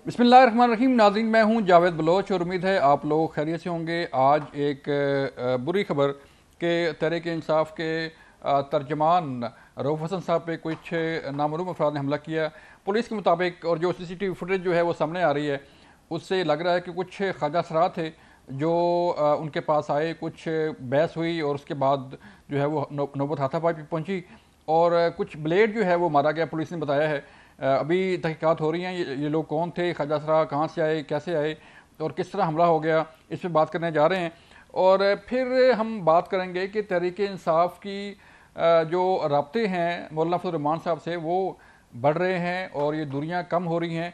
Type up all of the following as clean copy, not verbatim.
बिस्मिल्लाहिर्रहमानिर्रहीम। नाज़रीन, मैं हूं जावेद बलोच और उम्मीद है आप लोग खैरियत से होंगे। आज एक बुरी खबर कि तहरीक इंसाफ के तर्जमान रऊफ़ हसन साहब पे कुछ नामालूम अफराद ने हमला किया। पुलिस के मुताबिक और जो CCTV फुटेज जो है वो सामने आ रही है, उससे लग रहा है कि कुछ ख्वाजा असरात थे जो उनके पास आए, कुछ बहस हुई और उसके बाद जो है वो नौबत हाथापाई पे पहुंची और कुछ ब्लेड जो है वो मारा गया, पुलिस ने बताया है। अभी तहकीकात हो रही हैं, ये लोग कौन थे, ख्वाजा असरा कहाँ से आए, कैसे आए और किस तरह हमला हो गया, इस पर बात करने जा रहे हैं। और फिर हम बात करेंगे कि तहरीक इंसाफ की जो राब्ते हैं मौलाना फजल रहमान साहब से वो बढ़ रहे हैं और ये दूरियां कम हो रही हैं।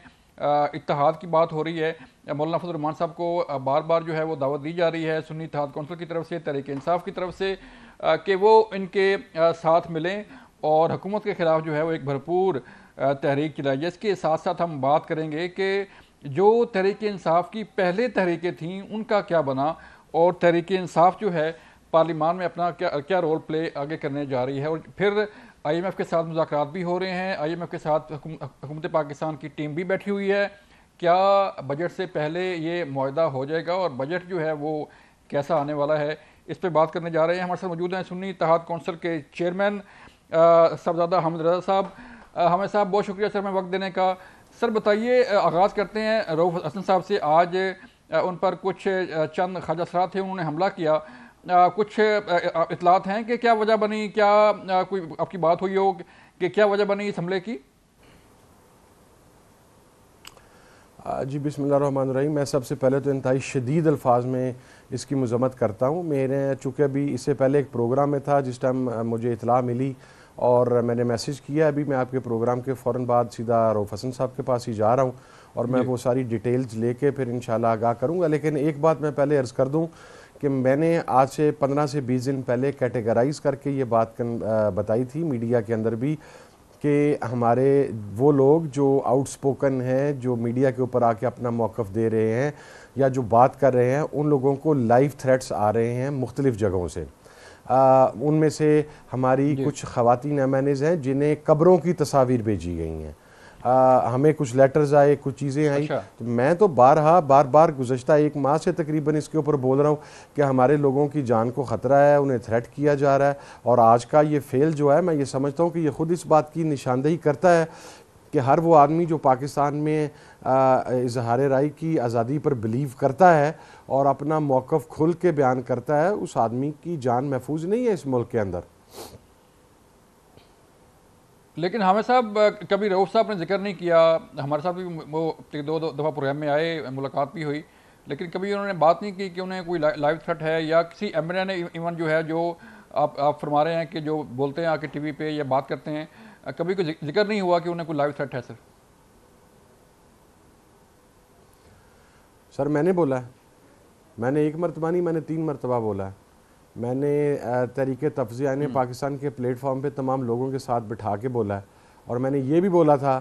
इत्तेहाद की बात हो रही है। मौलाना फजल रहमान साहब को बार बार जो है वो दावत दी जा रही है सुन्नी इत्तेहाद कौंसिल की तरफ से, तहरीक इंसाफ की तरफ से, कि वो इनके साथ मिलें और हुकूमत के ख़िलाफ़ जो है वो एक भरपूर तहरीक चलाई जाए। इसके साथ साथ हम बात करेंगे कि जो तहरीक इंसाफ की पहले तहरीकें थीं उनका क्या बना और तहरीक इंसाफ जो है पार्लियामान में अपना क्या क्या रोल प्ले आगे करने जा रही है। और फिर IMF के साथ मुज़ाकरात भी हो रहे हैं, IMF के साथ हुकूमत पाकिस्तान की टीम भी बैठी हुई है। क्या बजट से पहले ये मुआहदा हो जाएगा और बजट जो है वो कैसा आने वाला है, इस पर बात करने जा रहे हैं। हमारे साथ मौजूद हैं सुन्नी इत्तेहाद कौंसिल के चेयरमैन साहबजादा हामिद रज़ा साहब। हमें साहब बहुत शुक्रिया सर, हमें वक्त देने का। सर बताइए, आगाज़ करते हैं रऊफ़ हसन साहब से। आज उन पर कुछ चंद ख्वाजा असरात थे, उन्होंने हमला किया। कुछ इतलात हैं कि क्या वजह बनी, क्या कोई आपकी बात हुई हो कि क्या वजह बनी इस हमले की? जी बिस्मिल्लाहिर्रहमानिर्रहीम। मैं सबसे पहले तो इंतहाई शदीद अल्फाज में इसकी मज़म्मत करता हूँ। मेरे चूँकि अभी इससे पहले एक प्रोग्राम में था जिस टाइम मुझे इतला मिली और मैंने मैसेज किया। अभी मैं आपके प्रोग्राम के फ़ौरन बाद सीधा रऊफ़ हसन साहब के पास ही जा रहा हूँ और मैं वो सारी डिटेल्स लेके फिर इंशाल्लाह आगाह करूँगा। लेकिन एक बात मैं पहले अर्ज़ कर दूँ कि मैंने आज से 15 से 20 दिन पहले कैटेगराइज़ करके ये बात बताई थी मीडिया के अंदर भी कि हमारे वो लोग जो आउटस्पोकन हैं, जो मीडिया के ऊपर आके अपना मौक़िफ़ दे रहे हैं या जो बात कर रहे हैं, उन लोगों को लाइव थ्रेट्स आ रहे हैं मुख्तलिफ़ जगहों से। उनमें से हमारी कुछ ख़वातीन MNAs हैं जिन्हें कब्रों की तस्वीर भेजी गई हैं। हमें कुछ लेटर्स आए, कुछ चीज़ें आई। अच्छा। तो मैं तो बार बार गुज़श्ता एक माह से तकरीबन इसके ऊपर बोल रहा हूँ कि हमारे लोगों की जान को ख़तरा है, उन्हें थ्रेट किया जा रहा है। और आज का ये फेल जो है, मैं ये समझता हूँ कि ये ख़ुद इस बात की निशानदेही करता है कि हर वो आदमी जो पाकिस्तान में इजहार राय की आज़ादी पर बिलीव करता है और अपना मौक़िफ़ खुल के बयान करता है, उस आदमी की जान महफूज नहीं है इस मुल्क के अंदर। लेकिन हमें साहब कभी रऊफ़ साहब ने जिक्र नहीं किया। हमारे साथ भी वो दो दफ़ा प्रोग्राम में आए, मुलाकात भी हुई, लेकिन कभी उन्होंने बात नहीं की कि उन्हें कोई लाइव थ्रेट है या किसी MNA ने इवन जो है, जो आप फरमा रहे हैं कि जो बोलते हैं आके TV पे या बात करते हैं, कभी कोई जिक्र नहीं हुआ कि उन्हें कोई लाइव थ्रेट है? सर मैंने बोला है, मैंने एक मरतबा नहीं, मैंने 3 मरतबा बोला है। मैंने तहरीक तफ़ज़िया पाकिस्तान के प्लेटफॉर्म पे तमाम लोगों के साथ बिठा के बोला है और मैंने ये भी बोला था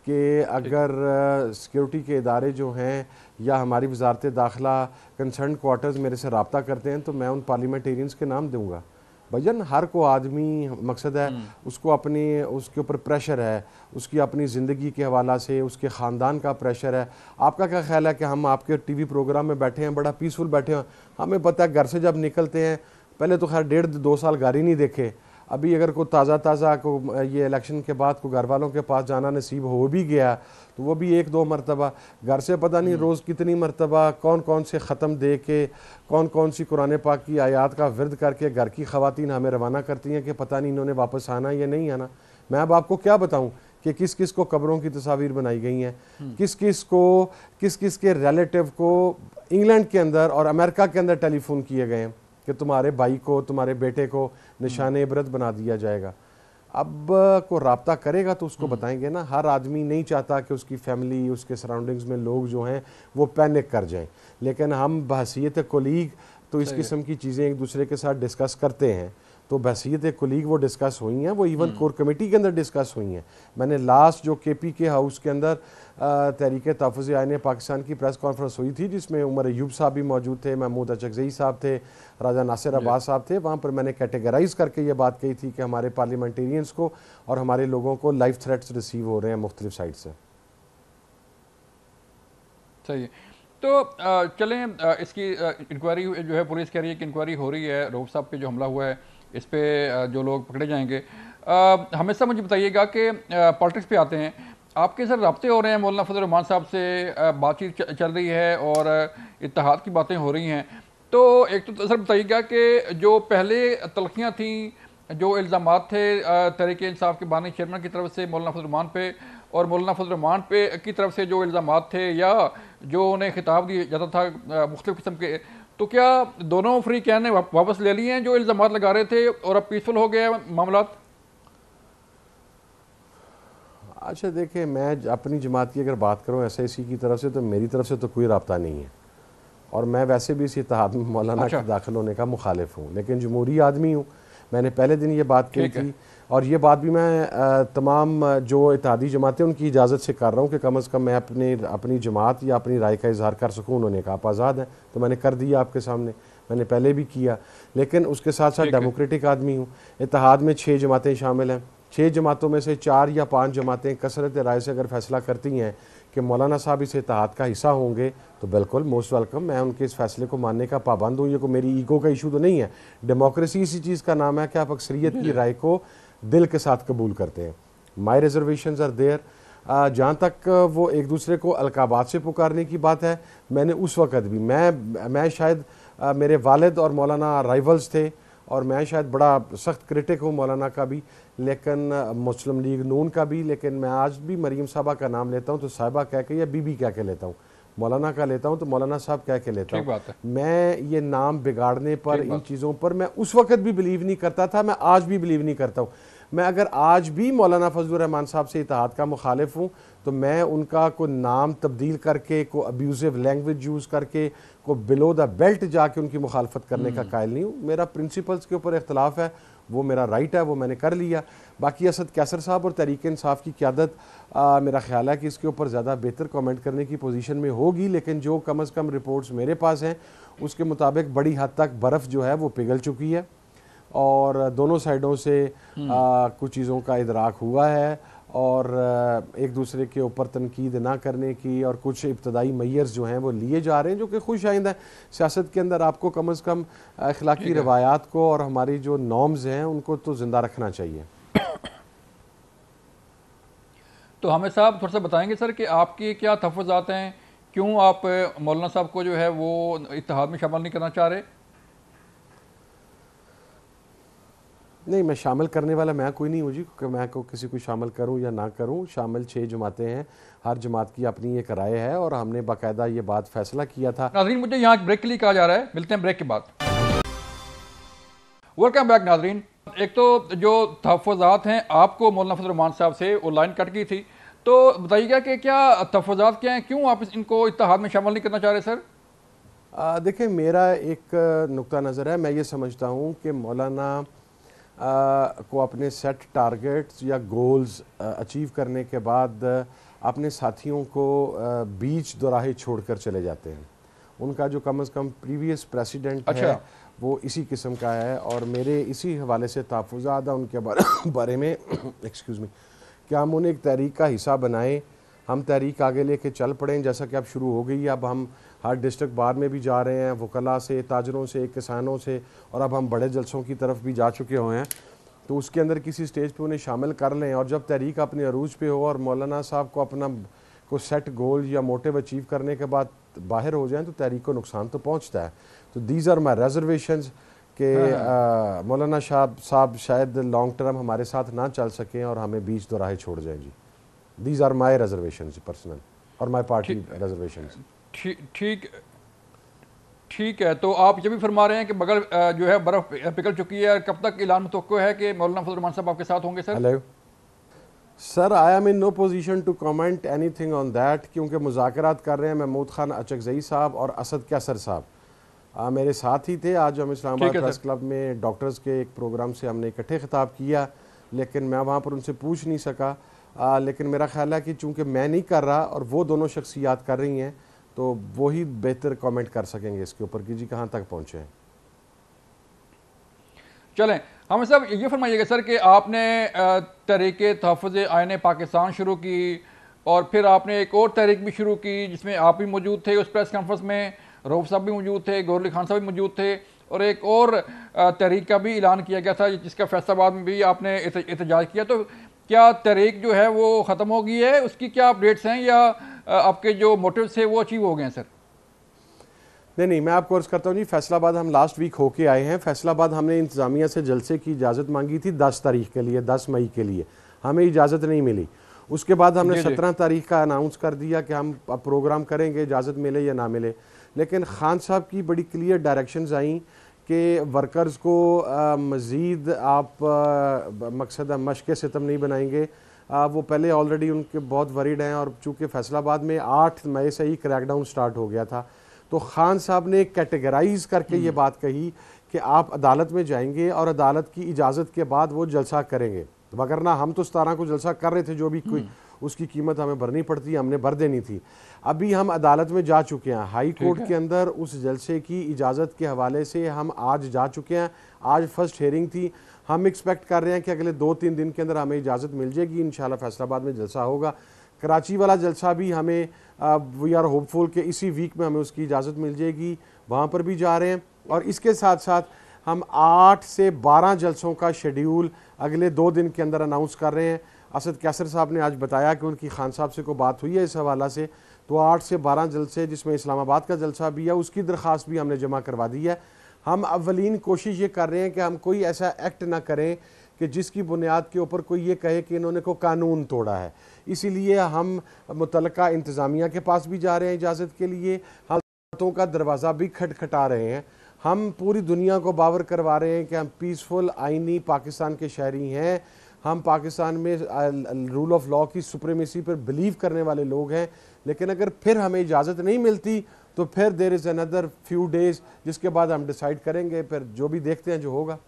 कि अगर सिक्योरिटी के इदारे जो हैं या हमारी वजारत दाखिला कंसर्न क्वार्टर्स मेरे से रब्ता करते हैं तो मैं उन पार्लियामेंटेरियंस के नाम दूंगा। भजन हर को आदमी मकसद है, उसको अपनी उसके ऊपर प्रेशर है, उसकी अपनी ज़िंदगी के हवाला से उसके ख़ानदान का प्रेशर है। आपका क्या ख्याल है कि हम आपके TV प्रोग्राम में बैठे हैं, बड़ा पीसफुल बैठे हैं, हमें पता है घर से जब निकलते हैं, पहले तो खैर 1.5-2 साल गाड़ी नहीं देखे, अभी अगर कोई ताज़ा को ये इलेक्शन के बाद को घर वालों के पास जाना नसीब हो भी गया तो वो भी 1-2 मरतबा, घर से पता नहीं रोज़ कितनी मरतबा कौन कौन से ख़त्म दे के, कौन कौन सी कुरान पाक की आयात का विर्द करके घर की ख़वातीन हमें रवाना करती हैं कि पता नहीं इन्होंने वापस आना या नहीं आना। मैं अब आपको क्या बताऊँ कि किस किस को कब्रों की तस्वीर बनाई गई हैं, किस किस के रिलेटिव को इंग्लैंड के अंदर और अमेरिका के अंदर टेलीफोन किए गए हैं कि तुम्हारे भाई को, तुम्हारे बेटे को निशान इबरत बना दिया जाएगा। अब को राब्ता करेगा तो उसको बताएंगे ना। हर आदमी नहीं चाहता कि उसकी फैमिली, उसके सराउंडिंग्स में लोग जो हैं वो पैनिक कर जाएं, लेकिन हम बहसीयत कोलीग तो इस किस्म की चीज़ें एक दूसरे के साथ डिस्कस करते हैं। तो बहसीयत कोलीग वो डिस्कस हुई हैं, वो इवन कोर कमेटी के अंदर डिस्कस हुई हैं। मैंने लास्ट जो KP के हाउस के अंदर तहरीक तहफ़्फ़ुज़ पाकिस्तान की प्रेस कॉन्फ्रेंस हुई थी जिसमें उमर अयूब साहब भी मौजूद थे, महमूद अचकज़ई साहब थे, राजा नासिर अब्बास साहब थे। वहाँ पर मैंने कैटेगराइज़ करके ये बात कही थी कि हमारे पार्लियामेंटेरियंस को और हमारे लोगों को लाइफ थ्रेट्स रिसीव हो रहे हैं मुख्तलिफ साइड से। सही है। तो चलें, इसकी इंक्वायरी जो है, पुलिस कह रही है कि इंक्वायरी हो रही है, रऊफ साहब पे जो हमला हुआ है इस पे जो लोग पकड़े जाएंगे। हमेशा मुझे बताइएगा कि पॉलिटिक्स पे आते हैं, आपके सर रब्ते हो रहे हैं मौलाना फजल रहमान साहब से, बातचीत चल रही है और इत्तेहाद की बातें हो रही हैं, तो एक तो सर बताइएगा कि जो पहले तलखियाँ थी, जो इल्ज़ामात थे तहरीक इंसाफ के बानी चेयरमैन की तरफ से मौलाना फजल रहमान पे और मौलाना फजल रहमान पे की तरफ से जो इल्ज़ामात थे या जो उन्हें खिताब दिया जाता था मुख्तलिफ़ किस्म के, तो क्या दोनों फ्री कहने वापस ले लिए हैं जो इल्ज़ामात लगा रहे थे और अब पीसफुल हो गया मामला? अच्छा देखिए, मैं अपनी जमात की अगर बात करूँ SIC की तरफ से, तो मेरी तरफ से तो कोई रब्ता नहीं है और मैं वैसे भी इस इत्तेहाद में मौलाना के दाखिल होने का मुखालिफ हूँ, लेकिन जमहूरी आदमी हूँ। मैंने पहले दिन ये बात कही थी और ये बात भी मैं तमाम जो इत्तेहादी जमातें उनकी इजाज़त से कर रहा हूँ कि कम अज़ कम मैं अपनी जमात या अपनी राय का इजहार कर सकूँ। उन्होंने कहा आप आज़ाद हैं, तो मैंने कर दिया आपके सामने, मैंने पहले भी किया। लेकिन उसके साथ साथ डेमोक्रेटिक आदमी हूँ। इत्तेहाद में 6 जमातें शामिल हैं, 6 जमातों में से 4 या 5 जमातें कसरत राय से अगर फैसला करती हैं कि मौलाना साहब इस इत्तेहाद का हिस्सा होंगे, तो बिल्कुल मोस्ट वेलकम, मैं उनके इस फैसले को मानने का पाबंद हूँ। ये को मेरी ईगो का इशू तो नहीं है। डेमोक्रेसी इसी चीज़ का नाम है कि आप अक्सरियत की राय को दिल के साथ कबूल करते हैं। माई रिजर्वेशंस आर देयर। जहाँ तक वो एक दूसरे को अलकाबात से पुकारने की बात है, मैंने उस वक़्त भी मैं शायद मेरे वालिद और मौलाना राइवल्स थे और मैं शायद बड़ा सख्त क्रिटिक हूँ मौलाना का भी, लेकिन मुस्लिम लीग नून का भी, लेकिन मैं आज भी मरीम साहबा का नाम लेता हूँ तो साहिबा कह के या बीबी कह के लेता हूँ। मौलाना का लेता हूँ तो मौलाना साहब कह के लेता हूँ। मैं ये नाम बिगाड़ने पर, इन चीज़ों पर मैं उस वक़्त भी बिलीव नहीं करता था, मैं आज भी बिलीव नहीं करता हूँ। मैं अगर आज भी मौलाना फजलुर रहमान साहब से इत्तेहाद का मुखालिफ हूँ तो मैं उनका को नाम तब्दील करके, को अब्यूजिव लैंग्वेज यूज़ करके, को बिलो द बेल्ट जाके उनकी मुखालफत करने का कायल नहीं हूँ। मेरा प्रिंसिपल्स के ऊपर इख्तलाफ है, वो मेरा राइट है, वो मैंने कर लिया। बाकी असद कैसर साहब और तहरीक इंसाफ की क़यादत मेरा ख्याल है कि इसके ऊपर ज़्यादा बेहतर कमेंट करने की पोजीशन में होगी, लेकिन जो कम अज़ कम रिपोर्ट्स मेरे पास हैं उसके मुताबिक बड़ी हद तक बर्फ़ जो है वो पिघल चुकी है और दोनों साइडों से कुछ चीज़ों का इदराक हुआ है और एक दूसरे के ऊपर तनकीद ना करने की और कुछ इब्तदाई मैयर्स जो हैं वो लिए जा रहे हैं, जो कि खुश आइंद है। सियासत के अंदर आपको कम अज़ कम अखलाकी रवायात को और हमारी जो नॉर्म्स हैं उनको तो ज़िंदा रखना चाहिए। तो हमें साहब थोड़ा सा बताएंगे सर कि आपके क्या तहफ़्फ़ुज़ात हैं, क्यों आप मौलाना साहब को जो है वो इत्तेहाद में शामिल नहीं करना चाह रहे? नहीं, मैं शामिल करने वाला मैं कोई नहीं हूँ जी, कि मैं को किसी को शामिल करूँ या ना करूँ। शामिल 6 जमातें हैं, हर जमात की अपनी एक राय है और हमने बाकायदा ये बात फैसला किया था। नाज़रीन, मुझे यहाँ ब्रेक के लिए कहा जा रहा है, मिलते हैं ब्रेक के बाद। वेलकम बैक नाज़रीन। एक तो जो तहफ़्फ़ुज़ात हैं आपको मौलाना फजल रहमान साहब से, वो लाइन कट गई थी, तो बताइएगा कि क्या तहफ़्फ़ुज़ात क्या हैं, क्यों आप इनको इत्तेहाद में शामिल नहीं करना चाह रहे सर? देखिए, मेरा एक नुक्ता नज़र है। मैं ये समझता हूँ कि मौलाना को अपने सेट टारगेट्स या गोल्स अचीव करने के बाद अपने साथियों को बीच दोराहे छोड़कर चले जाते हैं। उनका जो कम अज़ कम प्रीवियस प्रेसिडेंट है वो इसी किस्म का है और मेरे इसी हवाले से तहफ़्फ़ुज़ात है उनके बारे में एक्सक्यूज़ मी, कि हम उन्हें एक तहरीक का हिस्सा बनाएं, हम तहरीक आगे लेके चल पड़ें। जैसा कि अब शुरू हो गई है, अब हम हर डिस्ट्रिक्ट बार में भी जा रहे हैं, वकला से, ताजरों से, किसानों से, और अब हम बड़े जलसों की तरफ भी जा चुके हुए हैं। तो उसके अंदर किसी स्टेज पे उन्हें शामिल कर लें और जब तहरीक अपने अरूज पे हो और मौलाना साहब को अपना को सेट गोल या मोटिव अचीव करने के बाद बाहर हो जाएं तो तहरीक को नुकसान तो पहुँचता है। तो दीज आर माई रेजर्वेशंस कि मौलाना साहब शायद लॉन्ग टर्म हमारे साथ ना चल सकें और हमें बीच दोराहे छोड़ जाएं जी। दीज आर माई रेजर्वेशंस पर्सनल और माई पार्टी रेजर्वेशंस। ठीक है, तो आप ये भी फरमा रहे हैं कि बगल जो है बर्फ पिघल चुकी है, कब तक ऐलान मुतवक्को है कि मौलाना फजल रहमान साहब आपके साथ होंगे sir? Hello sir, I am in no position to comment anything on that, क्योंकि मुज़ाकरात कर रहे हैं महमूद खान अचकज़ई साहब और असद कैसर साहब मेरे साथ ही थे। आज हम इस्लामाबाद प्रेस क्लब में डॉक्टर्स के एक प्रोग्राम से हमने इकट्ठे खिताब किया, लेकिन मैं वहाँ पर उनसे पूछ नहीं सका। लेकिन मेरा ख्याल है कि चूँकि मैं नहीं कर रहा और वो दोनों शख्सियात कर रही हैं तो वो ही बेहतर कमेंट कर सकेंगे इसके ऊपर कि जी कहाँ तक पहुँचे हैं। चलें, हमें सब ये फरमाइएगा सर कि आपने तहरीक तहफ़्फ़ुज़ आईन पाकिस्तान शुरू की, और फिर आपने एक और तहरीक भी शुरू की जिसमें आप भी मौजूद थे उस प्रेस कॉन्फ्रेंस में, रऊफ साहब भी मौजूद थे, गौहर अली खान साहब भी मौजूद थे, और एक और तहरीक का भी ऐलान किया गया था जिसका फैसलाबाद में भी आपने एहतजाज किया। तो क्या तहरीक जो है वो ख़त्म हो गई है, उसकी क्या अपडेट्स हैं, या आपके जो मोटिव्स थे वो अचीव हो गए हैं सर? नहीं, मैं आपको अर्ज़ करता हूँ जी, फैसलाबाद हम लास्ट वीक होके आए हैं। फैसलाबाद हमने इंतज़ामिया से जलसे की इजाज़त मांगी थी 10 तारीख के लिए, 10 मई के लिए, हमें इजाज़त नहीं मिली। उसके बाद हमने 17 तारीख का अनाउंस कर दिया कि हम अब प्रोग्राम करेंगे, इजाज़त मिले या ना मिले। लेकिन खान साहब की बड़ी क्लियर डायरेक्शंस आई कि वर्कर्स को मज़ीद आप मकसद मशक़ सितम नहीं बनाएंगे। वो पहले ऑलरेडी उनके बहुत वरीड हैं, और चूँकि फैसलाबाद में 8 मई से ही क्रैकडाउन स्टार्ट हो गया था, तो खान साहब ने कैटेगराइज करके ये बात कही कि आप अदालत में जाएंगे और अदालत की इजाज़त के बाद वो जलसा करेंगे, वगरना हम तो 17 को जलसा कर रहे थे, जो भी कोई उसकी कीमत हमें भरनी पड़ती, हमने भर देनी थी। अभी हम अदालत में जा चुके हैं, हाई कोर्ट के अंदर उस जलसे की इजाज़त के हवाले से हम आज जा चुके हैं। आज फर्स्ट हेयरिंग थी, हम एक्सपेक्ट कर रहे हैं कि अगले 2-3 दिन के अंदर हमें इजाज़त मिल जाएगी, इंशाल्लाह फैसलाबाद में जलसा होगा। कराची वाला जलसा भी हमें वी आर होपफुल कि इसी वीक में हमें उसकी इजाज़त मिल जाएगी, वहाँ पर भी जा रहे हैं। और इसके साथ साथ हम 8 से 12 जलसों का शेड्यूल अगले 2 दिन के अंदर अनाउंस कर रहे हैं। असद कैसर साहब ने आज बताया कि उनकी खान साहब से कोई बात हुई है इस हवाला से, तो 8 से 12 जलसे, जिसमें इस्लामाबाद का जलसा भी है, उसकी दरख्वास्त भी हमने जमा करवा दी है। हम अव्वलीन कोशिश ये कर रहे हैं कि हम कोई ऐसा एक्ट ना करें कि जिसकी बुनियाद के ऊपर कोई ये कहे कि इन्होंने को कानून तोड़ा है। इसीलिए हम मुतल्लका इंतज़ामिया के पास भी जा रहे हैं इजाज़त के लिए, हम अदालतों का दरवाज़ा भी खटखटा रहे हैं। हम पूरी दुनिया को बावर करवा रहे हैं कि हम पीसफुल आइनी पाकिस्तान के शहरी हैं, हम पाकिस्तान में रूल ऑफ लॉ की सुप्रीमेसी पर बिलीव करने वाले लोग हैं। लेकिन अगर फिर हमें इजाज़त नहीं मिलती तो फिर there is another few days, जिसके बाद हम डिसाइड करेंगे, फिर जो भी देखते हैं जो होगा।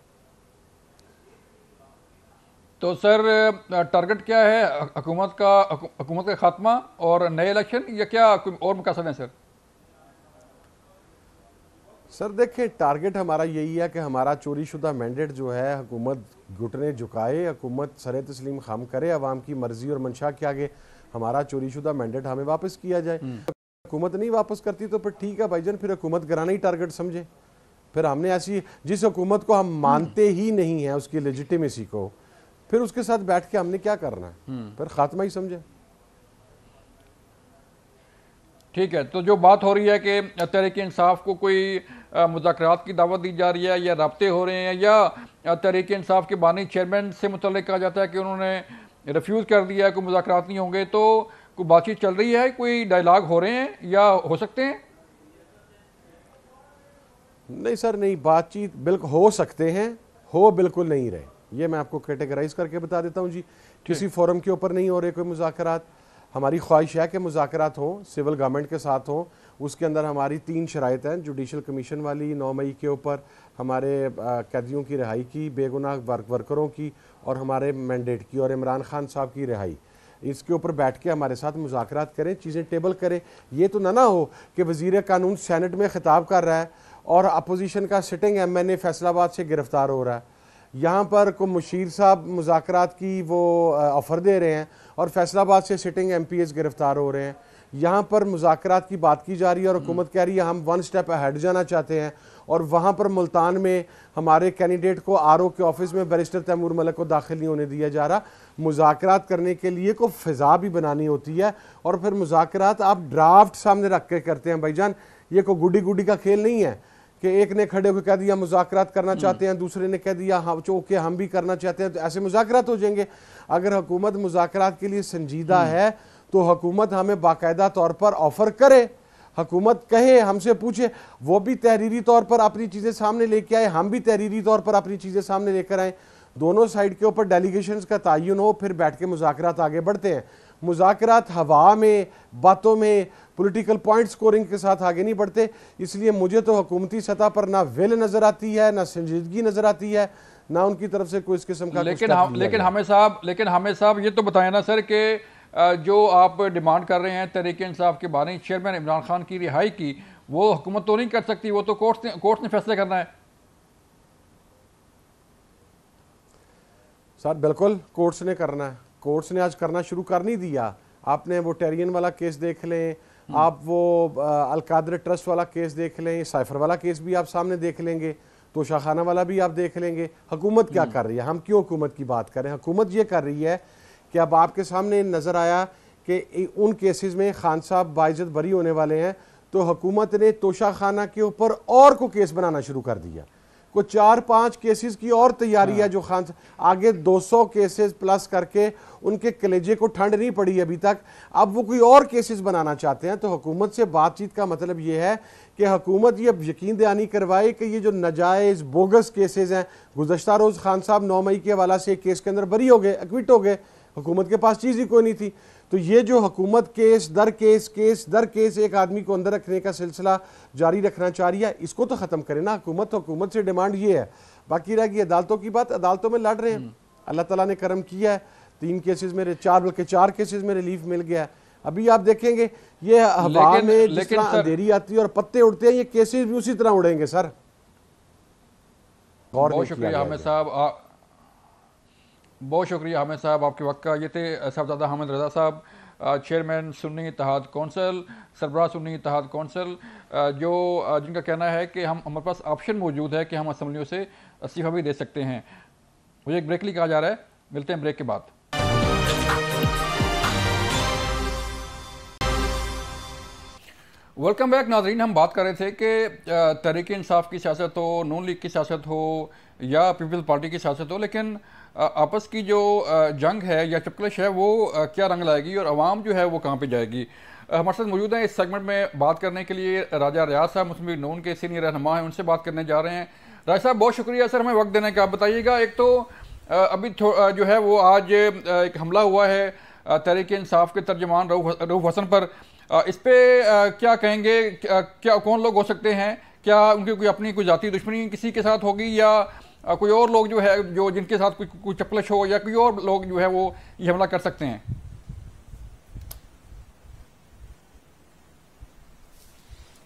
तो सर टारगेट क्या है, हुकूमत का खात्मा और नए इलेक्शन, या क्या कोई और मकसद है सर? सर देखिए, टारगेट हमारा यही है कि हमारा चोरी शुदा मैंडेट जो है, हुकूमत घुटने झुकाए, हुकूमत सरे तस्लीम खाम करे, अवाम की मर्जी और मंशा के आगे हमारा चोरी शुदा मैंडेट हमें वापस किया जाए। हुकूमत नहीं वापस करती तो फिर ठीक है भाईजान, फिर हुकूमत गिराना ही टारगेट समझे। फिर हमने ऐसी जिस हुकूमत को हम मानते ही नहीं है उसकी लेजिटिमेसी को, फिर उसके साथ बैठ के हमने क्या करना है, फिर खात्मा ही समझे। ठीक है, तो जो बात हो रही है कि तहरीक इंसाफ को कोई मुज़ाकरात की दावत दी जा रही है, या रब्ते हो रहे हैं, या तहरीक इंसाफ के बानी चेयरमैन से मुतल्लिक कहा जाता है कि उन्होंने रिफ्यूज़ कर दिया, कोई मुज़ाकरात नहीं होंगे, तो कोई बातचीत चल रही है, कोई डायलॉग हो रहे हैं या हो सकते हैं? नहीं सर, नहीं, बातचीत बिल्कुल हो सकते हैं, हो बिल्कुल नहीं रहे। ये मैं आपको कैटेगराइज करके बता देता हूँ जी। किसी फोरम के ऊपर नहीं हो रहे कोई मुज़ाकरात। हमारी ख्वाहिश है कि मुज़ाकरात हों, सिविल गवर्नमेंट के साथ हों। उसके अंदर हमारी 3 शराइत हैं, जुडिशल कमीशन वाली 9 मई के ऊपर, हमारे कैदियों की रिहाई की, बेगुनाह वर्करों की, और हमारे मैंडेट की, और इमरान खान साहब की रिहाई। इसके ऊपर बैठ के हमारे साथ मुज़ाकरात करें, चीज़ें टेबल करें। ये तो ना हो कि वज़ीर कानून सेनेट में खिताब कर रहा है और अपोजिशन का सिटिंग MNA फैसलाबाद से गिरफ्तार हो रहा है। यहाँ पर को मुशीर साहब मुज़ाकरात की वो ऑफ़र दे रहे हैं और फैसलाबाद से सिटिंग MPs गिरफ्तार हो रहे हैं। यहाँ पर मुज़ाकरात की बात की जा रही है और हुकूमत कह रही है हम 1 स्टेप अहेड जाना चाहते हैं, और वहाँ पर मुल्तान में हमारे कैंडिडेट को RO के ऑफिस में बैरिस्टर तैमूर मलिक को दाखिल नहीं होने दिया जा रहा। मुज़ाकरात करने के लिए को फ़िज़ा भी बनानी होती है, और फिर मुज़ाकरात आप ड्राफ्ट सामने रख के करते हैं भाईजान। ये को गुडी गुडी का खेल नहीं है कि एक ने खड़े होकर कह दिया मुज़ाकरात करना चाहते हैं, दूसरे ने कह दिया हाँ चौके हम भी करना चाहते हैं, तो ऐसे मुज़ाकरात हो जाएंगे। अगर हुकूमत मुज़ाकरात के लिए संजीदा है तो हुकूमत हमें बाकायदा तौर पर ऑफ़र करे, हुकूमत कहे, हमसे पूछे, वो भी तहरीरी तौर पर अपनी चीज़ें सामने लेके आए, हम भी तहरीरी तौर पर अपनी चीज़ें सामने लेकर आए, दोनों साइड के ऊपर डेलीगेशंस का तयन हो, फिर बैठ के मुज़ाकरात आगे बढ़ते हैं। मुज़ाकरात हवा में, बातों में, पॉलिटिकल पॉइंट स्कोरिंग के साथ आगे नहीं बढ़ते। इसलिए मुझे तो हुकूमती सतह पर ना विल नज़र आती है, ना संजीदगी नज़र आती है, ना उनकी तरफ से कोई इस किस्म का। लेकिन हमें साहब ये तो बताया ना सर कि जो आप डिमांड कर रहे हैं तहरीक इंसाफ के बानी चेयरमैन इमरान खान की रिहाई की, वो हुकूमत तो नहीं कर सकती, वो तो कोर्ट ने फैसले करना है। सर बिल्कुल कोर्ट्स ने करना है, कोर्ट्स ने आज करना शुरू कर नहीं दिया। आपने वो टेरियन वाला केस देख लें, आप वो अलकादर ट्रस्ट वाला केस देख लें, साइफर वाला केस भी आप सामने देख लेंगे, तोशाखाना वाला भी आप देख लेंगे। हुकूमत क्या कर रही है, हम क्यों हुकूमत की बात करें, हुकूमत ये कर रही है कि अब आपके सामने नज़र आया कि उन केसेस में खान साहब बाइज्जत बरी होने वाले हैं, तो हुकूमत ने तोशाखाना के ऊपर और को केस बनाना शुरू कर दिया। को 4-5 केसेस की और तैयारी है जो खान आगे 200 केसेस प्लस करके उनके कलेजे को ठंड नहीं पड़ी अभी तक, अब वो कोई और केसेस बनाना चाहते हैं। तो हुकूमत से बातचीत का मतलब ये है कि हुकूमत ये यकीन दहानी करवाए कि ये जो नाजायज़ बोगस केसेस हैं, गुज़श्ता रोज़ खान साहब 9 मई के हवाला से केस के अंदर बरी हो गए, एक्विट हो गए, हुकूमत के पास चीज़ ही कोई नहीं थी। तो ये जो हुकूमत केस दर केस एक आदमी को अंदर रखने का सिलसिला जारी रखना चाह रही है, इसको तो ख़त्म करें ना। हुकूमत से डिमांड ये है। बाकी रह गई अदालतों की बात, अदालतों में लड़ रहे हैं, अल्लाह ताला ने करम किया है, 3 केसेस में 4 केसेस में रिलीफ मिल गया है। अभी आप देखेंगे ये हवा में जिस तरह अंधेरी आती है और पत्ते उड़ते हैं, ये केसेस भी उसी तरह उड़ेंगे सर। बहुत शुक्रिया हामिद साहब, बहुत शुक्रिया हामिद साहब आपके वक्त का। ये थे साहबजादा हामिद रज़ा साहब, चेयरमैन सुन्नी इत्तेहाद कौंसिल, सरबराह सुन्नी इत्तेहाद कौंसिल, जो जिनका कहना है कि हमारे पास ऑप्शन मौजूद है कि हम असम्बलियों से इस्तीफ़ा भी दे सकते हैं। मुझे एक ब्रेक लिए कहा जा रहा है, मिलते हैं ब्रेक के बाद। वेलकम बैक नाज़रीन। हम बात कर रहे थे कि तहरीक इंसाफ की सियासत हो, नून लीग की सियासत हो या पीपल्स पार्टी की सियासत हो, लेकिन आपस की जो जंग है या चपकलिश है वो क्या रंग लाएगी और अवाम जो है वो कहाँ पे जाएगी। हमारे साथ मौजूद हैं इस सेगमेंट में बात करने के लिए राजा रियाज साहब, मुस्लिम लीग नून के सीनियर रहनुमा हैं, उनसे बात करने जा रहे हैं। राजा साहब बहुत शुक्रिया सर हमें वक्त देने का। आप बताइएगा, एक तो अभी जो है वो आज एक हमला हुआ है तहरीक इंसाफ के तर्जुमान रऊफ हसन पर, इस पर क्या कहेंगे, क्या कौन लोग हो सकते हैं, क्या उनकी कोई अपनी कोई जाती दुश्मनी किसी के साथ होगी या कोई और लोग जो है जो जिनके साथ कोई चपलश हो या कोई और लोग जो है वो ये हमला कर सकते हैं?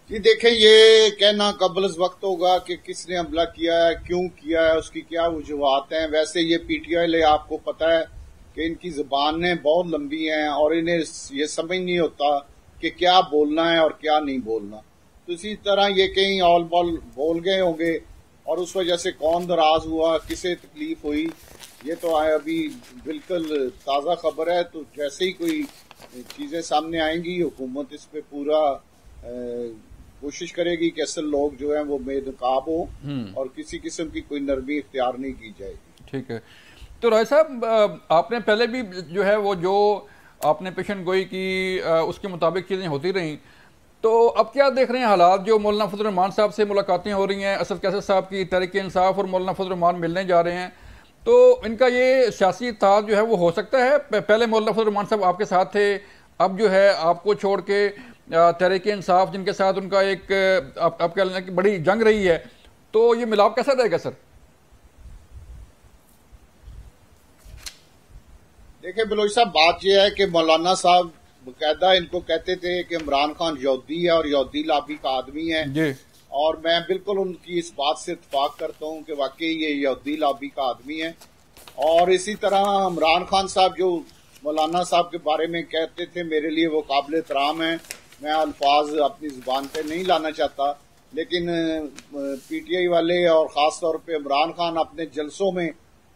जी देखें, ये कहना कबल वक्त होगा कि किसने हमला किया है, क्यों किया है, उसकी क्या वजूहत हैं। वैसे ये पीटीआई आपको पता है कि इनकी ज़बानें बहुत लंबी हैं और इन्हें ये समझ नहीं होता कि क्या बोलना है और क्या नहीं बोलना। तो इसी तरह ये कहीं ऑल बॉल बोल गए होंगे और उस वजह से कौन नाराज हुआ, किसे तकलीफ हुई, ये तो अभी बिल्कुल ताज़ा खबर है। तो जैसे ही कोई चीज़ें सामने आएंगी हुकूमत इस पे पूरा कोशिश करेगी कि असल लोग जो हैं वो बेनकाब हो और किसी किस्म की कोई नरमी इख्तियार नहीं की जाएगी। ठीक है। तो राय साहब, आपने पहले भी जो है वो जो आपने पेशन गोई की उसके मुताबिक चीज़ें होती रहीं, तो अब क्या देख रहे हैं हालात, जो मौलाना फजल रहमान साहब से मुलाकातें हो रही हैं, असद कैसर साहब की तहरीक इंसाफ और मौलाना फजल रहमान मिलने जा रहे हैं, तो इनका ये सियासी इत्तेहाद जो है वो हो सकता है? पहले मौलाना फजल रहमान साहब आपके साथ थे, अब जो है आपको छोड़ के तहरीक इंसाफ जिनके साथ उनका एक आप कह लें कि बड़ी जंग रही है, तो ये मिलाप कैसा रहेगा सर? देखिए बलोच साहब, बात यह है कि मौलाना साहब बकायदा इनको कहते थे कि इमरान खान यहूदी है और यहूदी लाबी का आदमी है जी। और मैं बिल्कुल उनकी इस बात से इत्तेफाक करता हूं कि वाकई ये यहूदी लाबी का आदमी है। और इसी तरह इमरान खान साहब जो मौलाना साहब के बारे में कहते थे, मेरे लिए वो काबिल एहतराम है। मैं अल्फाज अपनी जुबान पे नहीं लाना चाहता, लेकिन पीटीआई वाले और ख़ास तौर पे इमरान खान अपने जलसों में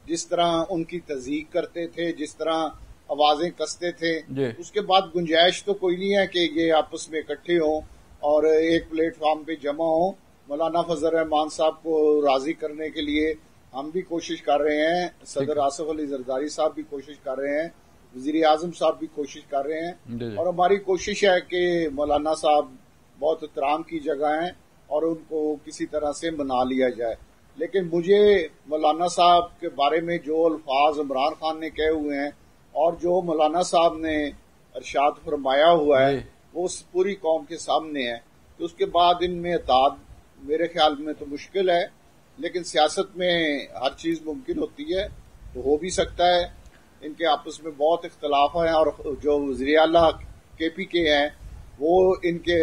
जिस तरह उनकी तज़हीक करते थे, जिस तरह आवाजें कसते थे, उसके बाद गुंजाइश तो कोई नहीं है कि ये आपस में इकट्ठे हों और एक प्लेटफॉर्म पे जमा हों। मौलाना फजल रहमान साहब को राजी करने के लिए हम भी कोशिश कर रहे हैं, सदर आसिफ अली जरदारी साहब भी कोशिश कर रहे हैं, वजीर आजम साहब भी कोशिश कर रहे हैं, और हमारी कोशिश है कि मौलाना साहब बहुत एहतराम की जगह हैं और उनको किसी तरह से मना लिया जाए। लेकिन मुझे मौलाना साहब के बारे में जो अल्फाज इमरान खान ने कहे हुए हैं और जो मौलाना साहब ने इरशाद फरमाया हुआ है वो पूरी कौम के सामने है, तो उसके बाद इनमें इत्तेहाद मेरे ख्याल में तो मुश्किल है। लेकिन सियासत में हर चीज मुमकिन होती है, तो हो भी सकता है। इनके आपस में बहुत इख्तलाफ है और जो वज़ीर आला केपी के हैं वो इनके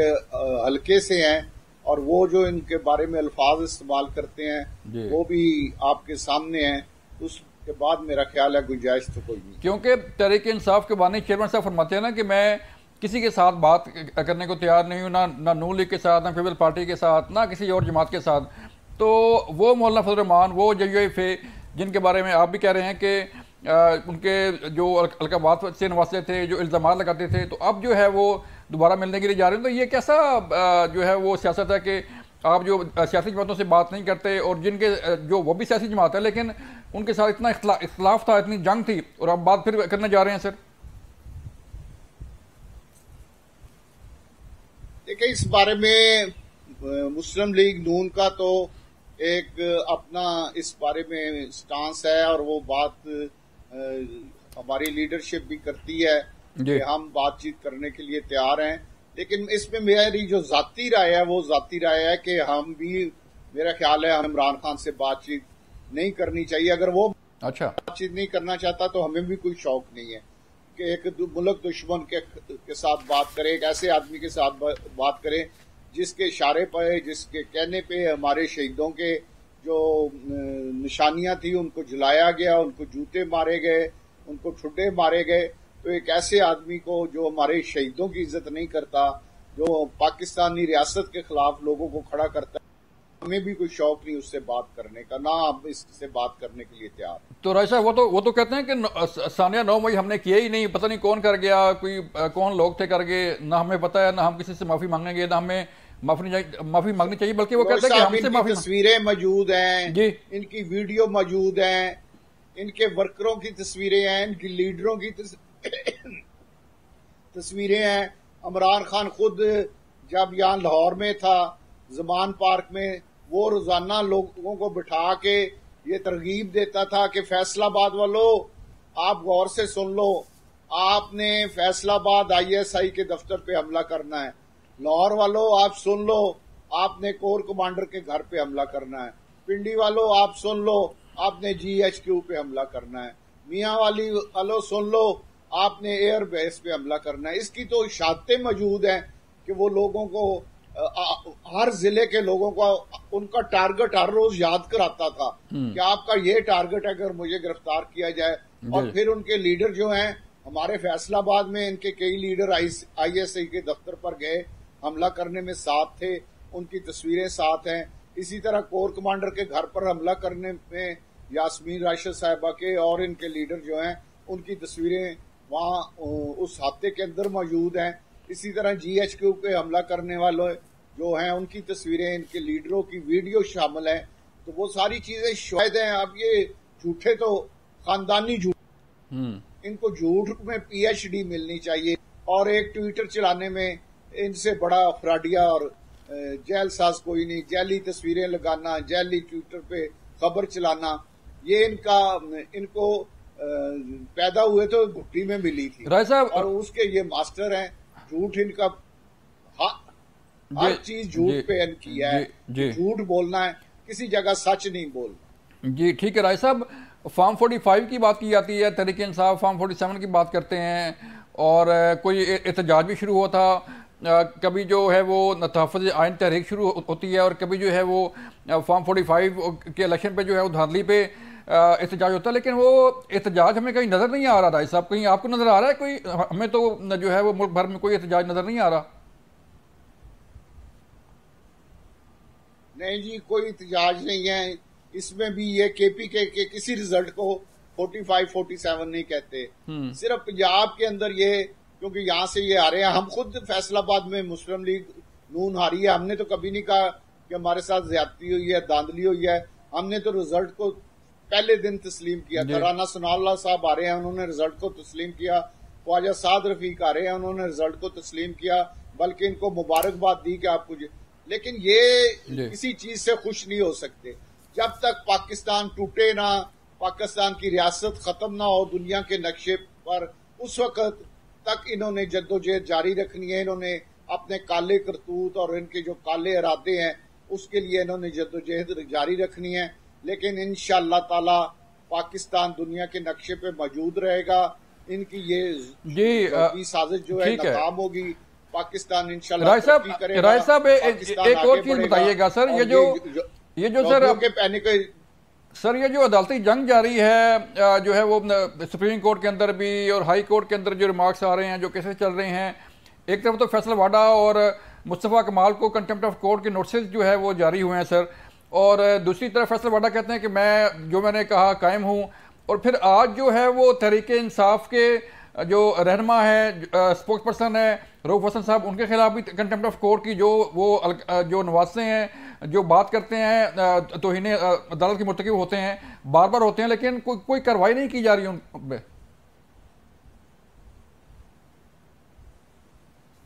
हल्के से हैं और वो जो इनके बारे में अल्फाज इस्तेमाल करते हैं वो भी आपके सामने हैं। उस के बाद मेरा ख्याल है गुंजाइश तो कोई नहीं। क्योंकि तहरीक इंसाफ के बानी चेयरमैन साहब फरमाते हैं ना कि मैं किसी के साथ बात करने को तैयार नहीं हूँ, ना नून लीग के साथ, ना पीपल पार्टी के साथ, ना किसी और जमात के साथ। तो वो मौलाना फजल रहमान, वो JUIF जिनके बारे में आप भी कह रहे हैं कि उनके जो अलकाबात से नवासे थे, जो इल्ज़ाम लगाते थे, तो अब जो है वो दोबारा मिलने के लिए जा रहे हैं। तो ये कैसा जो है वो सियासत है कि आप जो सियासी जमातों से बात नहीं करते, और जिनके जो वो भी सियासी जमात है लेकिन उनके साथ इतना इख्तलाफ था, इतनी जंग थी, और अब बात फिर करने जा रहे हैं सर? देखिए, इस बारे में मुस्लिम लीग नून का तो एक अपना इस बारे में स्टांस है, और वो बात हमारी लीडरशिप भी करती है कि हम बातचीत करने के लिए तैयार हैं। लेकिन इसमें मेरी जो जाती राय है, वो जाती राय है कि हम भी, मेरा ख्याल है, हम इमरान खान से बातचीत नहीं करनी चाहिए। अगर वो बातचीत नहीं करना चाहता तो हमें भी कोई शौक नहीं है कि एक मुल्क दुश्मन के साथ बात करें, एक ऐसे आदमी के साथ बात करें जिसके इशारे पर, जिसके कहने पे हमारे शहीदों के जो निशानियां थी उनको जलाया गया, उनको जूते मारे गए, उनको ठुड्डे मारे गए। तो एक ऐसे आदमी को जो हमारे शहीदों की इज्जत नहीं करता, जो पाकिस्तानी रियासत के खिलाफ लोगों को खड़ा करता है, हमें भी कोई शौक नहीं उससे बात करने का, ना हम इससे बात करने के लिए तैयार। तो राय साहब, वो तो कहते हैं कि सानिया 9 मई हमने किया ही नहीं, पता नहीं कौन कर गया, कोई कौन लोग थे कर गए, ना हमें पता है, ना हम किसी से माफी मांगेंगे, ना हमें माफी मांगनी चाहिए, बल्कि वो कहते हैं कि हमसे माफी। तस्वीरें मौजूद हैं जी, इनकी वीडियो मौजूद हैं, इनके वर्करों की तस्वीरें हैं, इनकी लीडरों की तस्वीरें हैं। इमरान खान खुद जब यहाँ लाहौर में था, ज़मान पार्क में, वो रोजाना लोगों को बिठा के ये तरगीब देता था कि फैसलाबाद वालों आप गौर से सुन लो, आपने फैसलाबाद ISI के दफ्तर पे हमला करना है। लाहौर वालों आप सुन लो, आपने कोर कमांडर के घर पे हमला करना है। पिंडी वालों आप सुन लो, आपने GHQ पे हमला करना है। मियाँ वाली वालों सुन लो, आपने एयर बेस पे हमला करना है। इसकी तो शहादतें मौजूद हैं कि वो लोगों को, हर जिले के लोगों को उनका टारगेट हर रोज याद कराता था कि आपका ये टारगेट है अगर मुझे गिरफ्तार किया जाए। और फिर उनके लीडर जो हैं, हमारे फैसलाबाद में इनके कई लीडर ISI के दफ्तर पर गए, हमला करने में साथ थे, उनकी तस्वीरें साथ हैं। इसी तरह कोर कमांडर के घर पर हमला करने में यास्मीन राशिद साहिबा के और इनके लीडर जो हैं, उनकी तस्वीरें वहाँ उस हादसे के अंदर मौजूद हैं। इसी तरह GHQ पे हमला करने वाले जो हैं, उनकी तस्वीरें, इनके लीडरों की वीडियो शामिल है। तो वो सारी चीजें शायद हैं। अब ये झूठे तो खानदानी झूठ, इनको झूठ में PhD मिलनी चाहिए, और एक ट्विटर चलाने में इनसे बड़ा अफराडिया और जेल साज कोई नहीं। जैली तस्वीरें लगाना, जैली ट्विटर पे खबर चलाना, ये इनको पैदा हुए तो घुट्टी में मिली थी राय साहब, और उसके ये मास्टर हैं। झूठ इनका हर चीज झूठ पे इनकी है। झूठ बोलना है, किसी जगह सच नहीं बोलना। जी ठीक है राय साहब, फॉर्म 45 की बात की जाती है, तहरीक इंसाफ फॉर्म 47 की बात करते हैं, और कोई एहतजाज भी शुरू हुआ था। कभी जो है वो तहफ़्फ़ुज़ आइन तहरीक शुरू होती है, और कभी जो है वो फॉर्म 45 के इलेक्शन पे जो है वो धांधली पे एहतजाज होता है। लेकिन वो एहतजाज हमें कहीं नज़र नहीं आ रहा राय साहब, कहीं आपको नज़र आ रहा है कोई? हमें तो जो है वो मुल्क भर में कोई एहतजाज नज़र नहीं आ रहा। नहीं जी, कोई एहतजाज नहीं है। इसमें भी ये KPK के किसी रिजल्ट को 45-47 नहीं कहते। सिर्फ पंजाब के अंदर ये, क्योंकि यहाँ से ये आ रहे हैं। हम खुद फैसलाबाद में मुस्लिम लीग नून हारी है, हमने तो कभी नहीं कहा कि हमारे साथ ज्यादती हुई है, धांधली हुई है। हमने तो रिजल्ट को पहले दिन तस्लीम किया था। राना सनाउल्लाह साहब आ रहे हैं, उन्होंने रिजल्ट को तस्लीम किया। ख्वाजा साद रफीक आ रहे हैं, उन्होंने रिजल्ट को तस्लीम किया, बल्कि इनको मुबारकबाद दी कि आप कुछ। लेकिन ये किसी चीज से खुश नहीं हो सकते जब तक पाकिस्तान टूटे ना, पाकिस्तान की रियासत खत्म ना हो दुनिया के नक्शे पर। उस वक्त तक इन्होंने जद्दोजहद जारी रखनी है। इन्होंने अपने काले करतूत और इनके जो काले इरादे हैं उसके लिए इन्होंने जद्दोजहद जारी रखनी है। लेकिन इंशाअल्लाह ताला पाकिस्तान दुनिया के नक्शे पे मौजूद रहेगा। इनकी ये साजिश जो है नाकाम होगी। पाकिस्तान इंशाअल्लाह राय साहब एक और चीज बताइएगा सर, ये जो सर के पैनिक सर ये जो अदालती जंग जारी है जो है वो सुप्रीम कोर्ट के अंदर भी और हाई कोर्ट के अंदर जो रिमार्क्स आ रहे हैं, जो केसेस चल रहे हैं, एक तरफ तो फैसल वाडा और मुस्तफ़ा कमाल को कंटेम्प्ट ऑफ कोर्ट के नोटिस जो है वो जारी हुए हैं सर, और दूसरी तरफ फैसल वाडा कहते हैं कि मैंने कहा कायम हूँ। और फिर आज जो है वो तहरीक इंसाफ के जो रहनुमा है, स्पोक्स पर्सन है रऊफ हसन साहब, उनके खिलाफ भी कंटेम्प्ट ऑफ कोर्ट की जो नवासे हैं, जो बात करते हैं तौहीन अदालत के मुर्तकिब होते हैं, बार बार होते हैं, लेकिन कोई कार्रवाई नहीं की जा रही उन पे।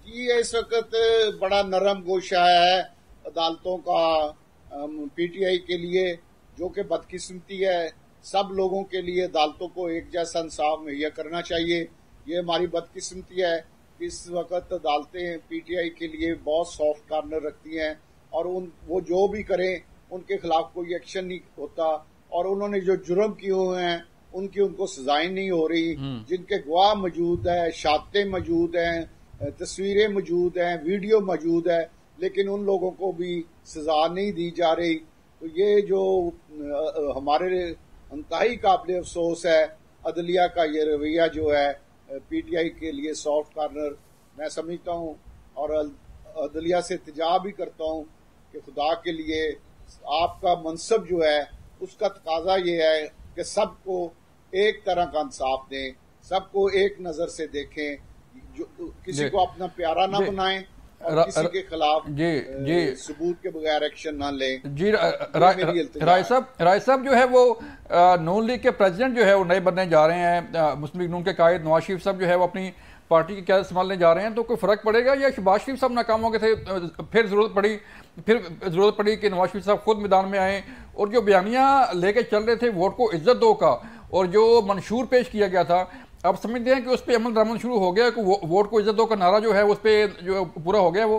जी इस वक्त बड़ा नरम गोशा है अदालतों का पीटीआई के लिए, जो कि बदकिस्मती है। सब लोगों के लिए अदालतों को एक जैसा इंसाफ मुहैया करना चाहिए। ये हमारी बदकिस्मती है कि इस वक्त अदालतें पीटीआई के लिए बहुत सॉफ्ट कार्नर रखती हैं और वो जो भी करें उनके खिलाफ कोई एक्शन नहीं होता, और उन्होंने जो जुर्म किए हुए हैं उनको सजाएं नहीं हो रही। जिनके गवाह मौजूद है, शहादतें मौजूद हैं, तस्वीरें मौजूद हैं, वीडियो मौजूद है, लेकिन उन लोगों को भी सजा नहीं दी जा रही। तो ये जो हमारे इंतहाई काबिल अफसोस है अदलिया का ये रवैया जो है पीटीआई के लिए सॉफ्ट कार्नर मैं समझता हूँ, और अदलिया से इल्तिजा भी करता हूँ कि खुदा के लिए आपका मनसब जो है उसका तकाजा ये है कि सबको एक तरह का इंसाफ दें, सबको एक नजर से देखें, किसी को अपना प्यारा ना बनाएं और किसी के खिलाफ सबूत के बगैर एक्शन ना लें। जी राय साहब जो है वो नून लीग के प्रेसिडेंट जो है वो नए बनने जा रहे हैं, मुस्लिम लीग नून के कायद नवाज शरीफ साहब जो है वो अपनी पार्टी की क़यादत संभालने जा रहे हैं, तो कोई फर्क पड़ेगा या शहबाज शरीफ साहब नाकाम हो गए थे, फिर जरूरत पड़ी कि नवाज शरीफ साहब खुद मैदान में आए, और जो बयानियां लेके चल रहे थे वोट को इज्जत दो का, और जो मंशूर पेश किया गया था, आप समझते हैं कि उस पर अमल दरामद शुरू हो गया कि वोट को इज्जत दो का नारा जो है उस पर जो पूरा हो गया? वो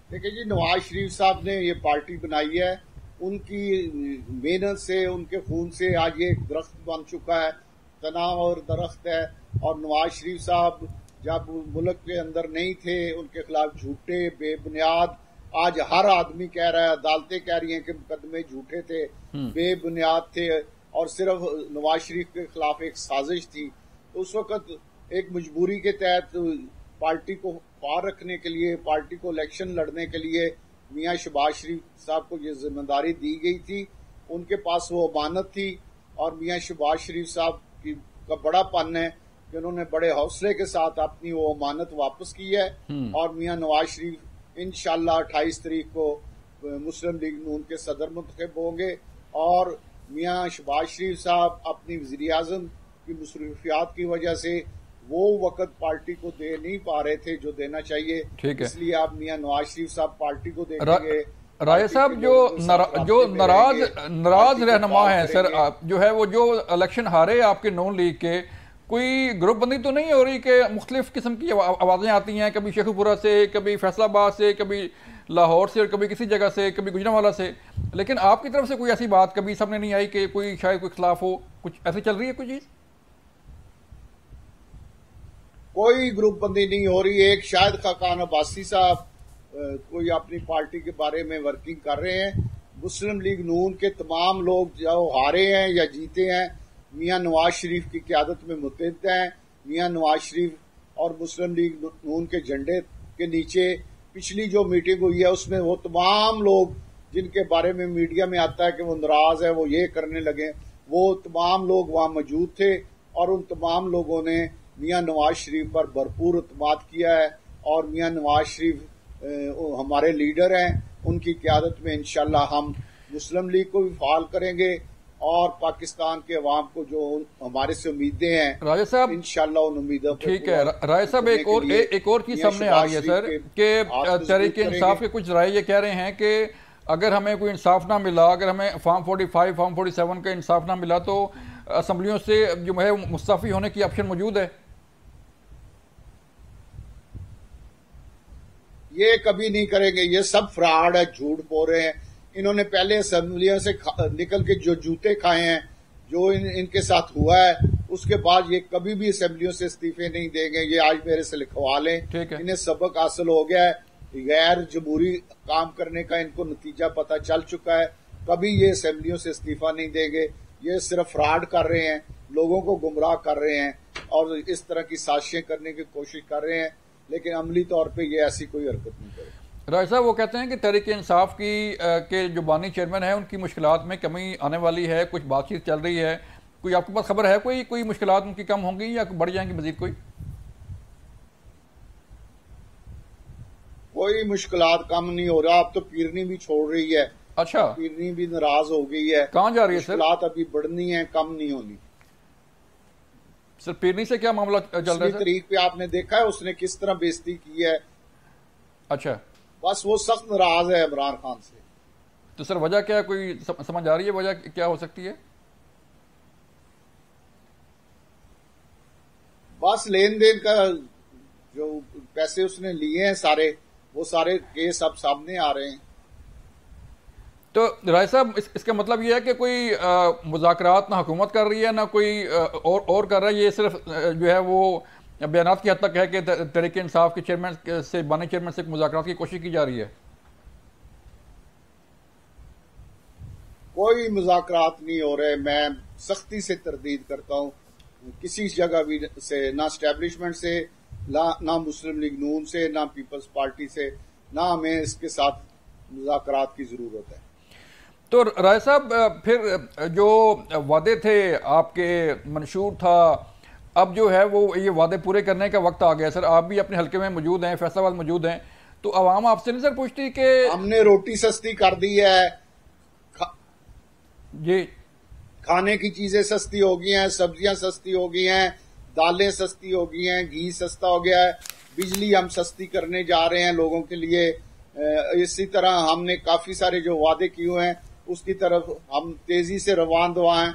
देखिए जी, नवाज शरीफ साहब ने ये पार्टी बनाई है, उनकी मेहनत से, उनके खून से आज ये दरख्त बन चुका है, तना और दरख्त है। और नवाज शरीफ साहब जब मुल्क के अंदर नहीं थे, उनके खिलाफ झूठे बेबुनियाद, आज हर आदमी कह रहा है, अदालतें कह रही हैं कि मुकदमे झूठे थे, बेबुनियाद थे, और सिर्फ नवाज शरीफ के खिलाफ एक साजिश थी। तो उस वक्त एक मजबूरी के तहत पार्टी को पार रखने के लिए, पार्टी को इलेक्शन लड़ने के लिए मियां शहबाज शरीफ साहब को ये जिम्मेदारी दी गई थी, उनके पास वो अमानत थी। और मियां शहबाज शरीफ साहब का बड़ापन है कि उन्होंने बड़े हौसले के साथ अपनी वो अमानत वापस की है, और मियां नवाज शरीफ इंशाल्लाह 28 तारीख को मुस्लिम लीग नून के सदर मुंतखब होंगे, और मियां शहबाज शरीफ साहब अपनी वज़ीर आज़म की मसरूफियात की वजह से वो वक्त पार्टी को दे नहीं पा रहे थे जो देना चाहिए, इसलिए आप मियां नवाज शरीफ साहब पार्टी को देंगे। राय साहब जो नाराज रहनुमा है सर, जो है वो जो इलेक्शन हारे आपके नून लीग के, कोई ग्रुप बंदी तो नहीं हो रही कि मुख्तलिफ किस्म की आवाज़ें आती हैं, कभी शेखुपुरा से, कभी फैसलाबाद से, कभी लाहौर से, और कभी किसी जगह से, कभी गुजरांवाला से, लेकिन आपकी तरफ से कोई ऐसी बात कभी सामने नहीं आई कि कोई शायद कोई खिलाफ हो, कुछ ऐसी चल रही है कोई चीज़? कोई ग्रुप बंदी नहीं हो रही। एक शायद खाकान अब्बासी साहब कोई अपनी पार्टी के बारे में वर्किंग कर रहे हैं। मुस्लिम लीग नून के तमाम लोग जो हारे हैं या जीते हैं मियां नवाज शरीफ की क़यादत में मुत्तहिद हैं। मियां नवाज शरीफ और मुस्लिम लीग नून के झंडे के नीचे पिछली जो मीटिंग हुई है उसमें वो तमाम लोग जिनके बारे में मीडिया में आता है कि वो नाराज है, वो ये करने लगे, वो तमाम लोग वहां मौजूद थे, और उन तमाम लोगों ने मियां नवाज शरीफ पर भरपूर एतमाद किया है। और मियां नवाज शरीफ हमारे लीडर हैं, उनकी क़यादत में इंशाल्लाह हम मुस्लिम लीग को भी फाल करेंगे, और पाकिस्तान के अवाम को जो हमारे से उम्मीदें हैं राजा साहब इंशाल्लाह उन उम्मीदों पे ठीक है। राजा साहब एक और चीज सामने आ रही है सर कि तहरीक इंसाफ के कुछ राय ये कह रहे हैं कि अगर हमें कोई इंसाफ ना मिला, अगर हमें फॉर्म 45 फॉर्म 47 का इंसाफ ना मिला तो असम्बलियों से जो है मुस्तफ़ी होने की ऑप्शन मौजूद है। ये कभी नहीं करेंगे, ये सब फ्रॉड है, झूठ बोल रहे हैं। इन्होंने पहले असेंबलियों से निकल के जो जूते खाए हैं, जो इनके साथ हुआ है, उसके बाद ये कभी भी असेंबलियों से इस्तीफे नहीं देंगे। ये आज मेरे से लिखवा लें, इन्हें सबक हासिल हो गया है। गैर जमहूरी काम करने का इनको नतीजा पता चल चुका है। कभी ये असेंबलियों से इस्तीफा नहीं देंगे। ये सिर्फ फ्रॉड कर रहे हैं, लोगों को गुमराह कर रहे हैं और इस तरह की साजिशें करने की कोशिश कर रहे हैं, लेकिन अमली तौर पे ये ऐसी कोई हरकत नहीं करेंगे। राय साहब, वो कहते हैं कि तहरीक इंसाफ की के जो बानी चेयरमैन है उनकी मुश्किलात में कमी आने वाली है, कुछ बातचीत चल रही है। कोई आपके पास खबर है कोई मुश्किलात उनकी कम होंगी या बढ़ जाएंगी मजीद? कोई मुश्किलात कम नहीं हो रहा। अब तो पीरनी भी छोड़ रही है। अच्छा, पीरनी भी नाराज हो गई है। कहाँ जा रही है सर? मुश्किलात अभी बढ़नी है, कम नहीं होनी। सर पीरनी से क्या मामला चल रहा है? तरीक पे आपने देखा है उसने किस तरह बेइज्जती की है। अच्छा, बस वो सख्त नाराज है इमरान खान से। तो सर वजह क्या, कोई समझ आ रही है वजह क्या हो सकती है? बस लेन देन का जो पैसे उसने लिए हैं सारे, वो सारे केस अब सामने आ रहे हैं। तो राय साहब, इसका मतलब ये है कि कोई मुज़ाकरात ना हुकूमत कर रही है ना कोई और कर रहा है। ये सिर्फ जो है वो बयानात की हद तक है कि तहरीक इंसाफ के चेयरमैन से, बानी चेयरमैन से मुज़ाकरात की कोशिश की जा रही है। कोई मुज़ाकरात नहीं हो रहे। मैं सख्ती से तरदीद करता हूँ, किसी जगह भी से, ना स्टैब्लिशमेंट से, ना मुस्लिम लीग नून से, ना पीपल्स पार्टी से, ना हमें इसके साथ मुज़ाकरात की जरूरत है। तो राय साहब, फिर जो वादे थे आपके मंशूर था, अब जो है वो ये वादे पूरे करने का वक्त आ गया। सर आप भी अपने हल्के में मौजूद हैं, फैसलाबाद मौजूद हैं, तो आवाम आपसे नहीं सर पूछती कि हमने रोटी सस्ती कर दी है, जी खाने की चीजें सस्ती हो गई हैं, सब्जियां सस्ती हो गई हैं, दालें सस्ती हो गई हैं, घी सस्ता हो गया है, बिजली हम सस्ती करने जा रहे हैं लोगों के लिए। इसी तरह हमने काफी सारे जो वादे किए हुए हैं उसकी तरफ हम तेजी से रवान दवा हैं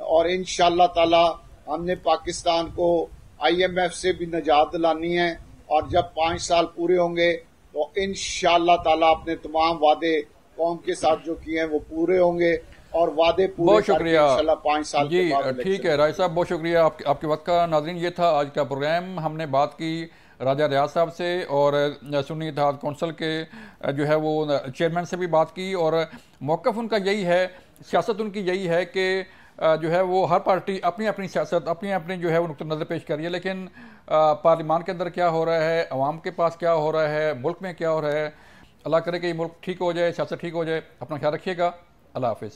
और इंशाअल्लाह ताला हमने पाकिस्तान को IMF से भी निजात दिलानी है। और जब 5 साल पूरे होंगे तो इंशाअल्लाह ताला अपने तमाम वादे कौम के साथ जो किए हैं वो पूरे होंगे और वादे पूरे। बहुत शुक्रिया। इंशाअल्लाह 5 साल जी के बाद ठीक है राय साहब, बहुत शुक्रिया आपके वक्त का। नाज़रीन, ये था आज का प्रोग्राम। हमने बात की राजा रियाज साहब से और सुन्नी इत्तेहाद कौंसिल के जो है वो चेयरमैन से भी बात की, और मौक़िफ़ उनका यही है, सियासत उनकी यही है कि जो है वो हर पार्टी अपनी अपनी सियासत, अपनी अपनी जो है वो नुक्ता नज़र पेश कर रही है, लेकिन पार्लियामान के अंदर क्या हो रहा है, अवाम के पास क्या हो रहा है, मुल्क में क्या हो रहा है, अल्लाह करे कि ये मुल्क ठीक हो जाए, सियासत ठीक हो जाए। अपना ख्याल रखिएगा। अल्लाह हाफ़िज़।